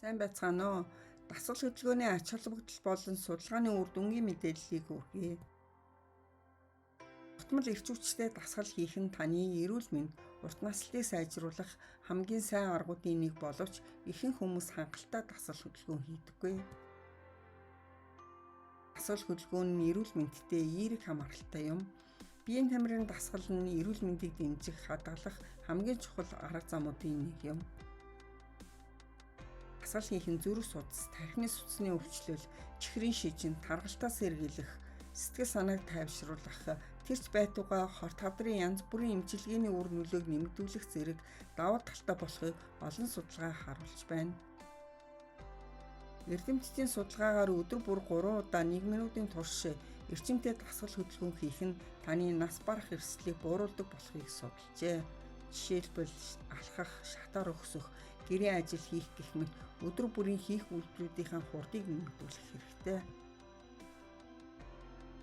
Сайн байцгаана уу? Дасгал хөдөлгөөний ач холбогдол болон судалгааны үр дүнгийн мэдээллийг хүргэе. Тогтмол эрч хүчтэй дасгал хийх нь таны эрүүл мэнд, урт наслтыг сайжруулах хамгийн сайн аргуудын нэг боловч ихэнх хүмүүс хангалттай дасгал хөдөлгөөн хийдэггүй. Дасгал хөдөлгөөн нь эрүүл мэндэд эерэг хамааралтай юм. Биеийн тамирын дасгал нь эрүүл мэндийг дэмжих, хадгалах хамгийн чухал арга замуудын нэг юм. Дасгал хийх нь зүрх судас, тархины сүнсний өвчлөл, чихрийн шижин, таргалтаа сэргийлэх, сэтгэл санааг тайвшруулах, тэрч байтугай хорт хавдрын янз бүрийн эмчилгээний үр нөлөөг нэмэгдүүлэх зэрэг давуу талтай болохыг олон судалгаа харуулж байна. Эрдэмтдийн судалгаагаар өдөр бүр 3 удаа 1 минутын турш эрчимтэй дасгал хөдөлгөөн хийх нь таны нас барах эрсдлийг бууруулдаг болохыг судалжээ. Жишээлбэл алхах, шатаар өгсөх, гэрийн ажил хийх гэх мэт өдөр бүрийн хийх үйлдэлүүдийн хурдыг нэмэгдүүлэх хэрэгтэй.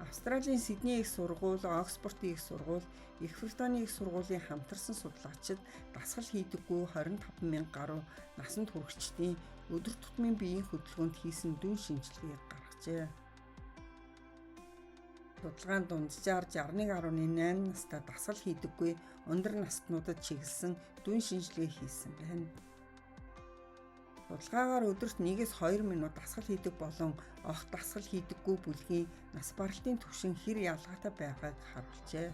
Австралийн Сидней их сургууль, Оксфордын их сургууль, Их Британий их сургуулийн хамтарсан судлаачид дасгал хийдэггүй 25,000 гаруй насанд хүрэгчдийн өдөр тутмын биеийн хөдөлгөөнд хийсэн дүн шинжилгээг гаргажээ. Судалгаанд дунджаар 61.8 настай дасгал хийдэггүй өндөр настнуудад чиглэсэн дүн шинжилгээ хийсэн байна. Судалгаагаар өдөрт 1-2 минут дасгал хийдэг болон огт дасгал хийдэггүй бүлгийн нас баралтын түвшин хэр ялгаатай байгааг харуулжээ.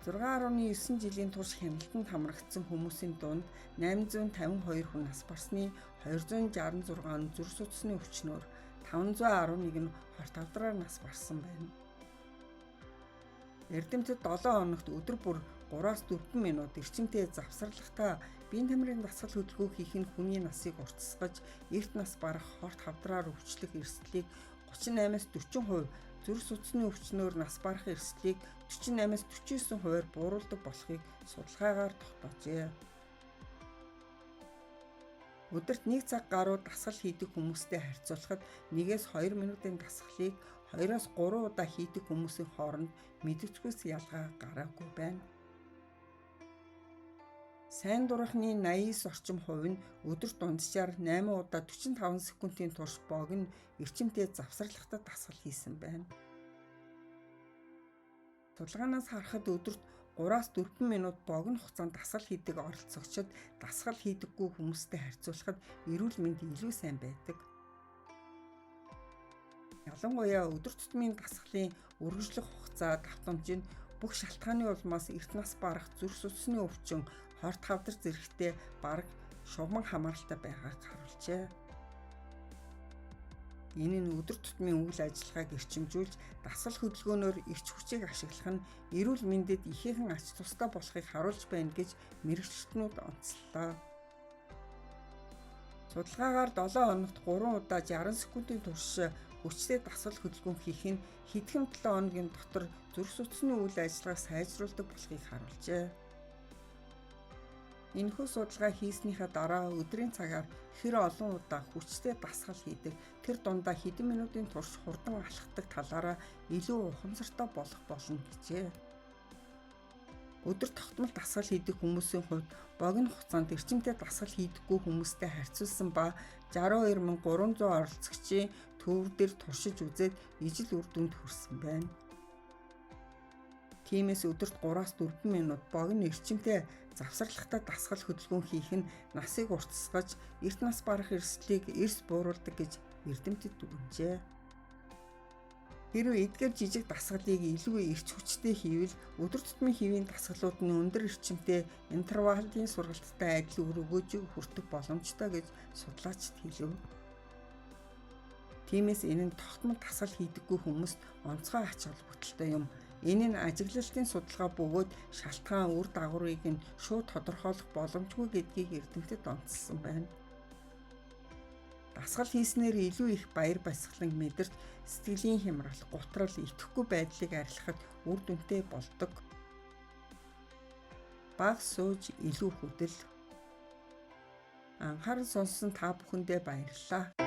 6.9 жилийн турш хяналтанд хамрагдсан хүмүүсийн дунд 852 хүн нас барсны 266 нь зүрх судасны өвчнөөр 511 нь хорт хавдраар нас барсан байна. Эрдэмтэд 7 хоногт өдөр бүр 3-4 минут эрчимтэй завсарлахтаа биеийн тамирын дасгал хөдөлгөөн хийх нь хүний насыг уртасгаж, эрт нас барах, хорт хавдраар өвчлөх эрсдлийг 38-40%, зүрх судасны өвчнөөр нас барах эрсдлийг 48-49%-аар бууруулдаг болохыг судалгаагаар тогтоожээ. Өдөрт 1 цаг гаруй дасгал хийдэг хүмүүстэй харьцуулахад 1-2 минутын дасгалыг 2-3 удаа хийдэг хүмүүсийн хооронд мэдэгдэхүйс ялгаа гараагүй байна. Сайн дурахны 89 орчим хувь нь өдөрт дунджаар 8 удаа 45 секундын турш богино эрчимтэй завсарлахтаа дасгал хийсэн байна. Судалгаанаас харахад өдөрт 3-4 минут богино хугацаанд дасгал хийдэг оролцогчид дасгал хийдэггүй хүмүүстэй харьцуулахад эрүүл мэнд илүү сайн байдаг. Ялангуяа өдөр тутмын дасгалын үргэлжлэх хугацаа давтамж нь бүх шалтгааны улмаас эрт нас барах, зүрх судасны өвчин, хорт хавдар зэрэгтэй бараг шугаман хамааралтай байгааг харуулжээ. Энэ нь өдөр тутмын үйл ажиллагааг эрчимжүүлж, дасгал хөдөлгөөнөөр эрч хүчийг ашиглах нь эрүүл мэндэд ихээхэн ач тустай болохыг харуулж байна гэж мэрэгчлэтнүүд онцллоо. Судалгаагаар 7 хоногт 3 удаа 60 секундын турш хүчтэй дасгал хөдөлгөөн хийх нь хэдхэн 7 хоногийн дотор зүрх судасны үйл ажиллагааг сайжруулдаг болохыг харуулжээ. Энэхүү судалгаа хийснийхаа дараа өдрийн цагаар хэр олон удаа хүчтэй дасгал хийдэг, тэр дундаа хэдэн минутын турш хурдан алхдаг талаараа илүү ухамсартай болох болно гэжээ. Өдөр тогтмол дасгал хийдэг хүмүүсийн хувьд богино хугацаанд эрчимтэй дасгал хийдэггүй хүмүүстэй харьцуулсан ба 62,300 оролцогчийн төвөр дээр туршиж үзээд ижил үр дүнд хүрсэн байна. Тиймээс өдөрт 3-4 минут богино эрчимтэй завсарлахтаа дасгал хөдөлгөөн хийх нь насыг уртасгаж, эрт нас барах эрсдлийг эрс бууруулдаг гэж эрдэмтэд дүгнэжээ. Хэрвээ эдгээр жижиг дасгалыг илүү эрч хүчтэй хийвэл өдөр тутмын хэвийн дасгалууд нь өндөр эрчимтэй интервалын сургалттай адил үр өгөөжийг хүртэх боломжтой гэж судлаачид хэлэв. Тиймээс энэ нь тогтмол дасгал хийдэггүй хүмүүст онцгой ач холбогдолтой юм. Энэ нь ажиглалтын судалгаа бөгөөд шалтгаан үр дагаврыг нь шууд тодорхойлох боломжгүй гэдгийг эрдэмтэд онцлсан байна. Дасгал хийснээр илүү их баяр баясгалан мэдэрч, сэтгэлийн хямрал, гутрал, итгэхгүй байдлыг арилгахад үр дүнтэй болдог. Бага сууж илүү хөдөл. Анхаарал сонссон та бүхэндээ баярлалаа.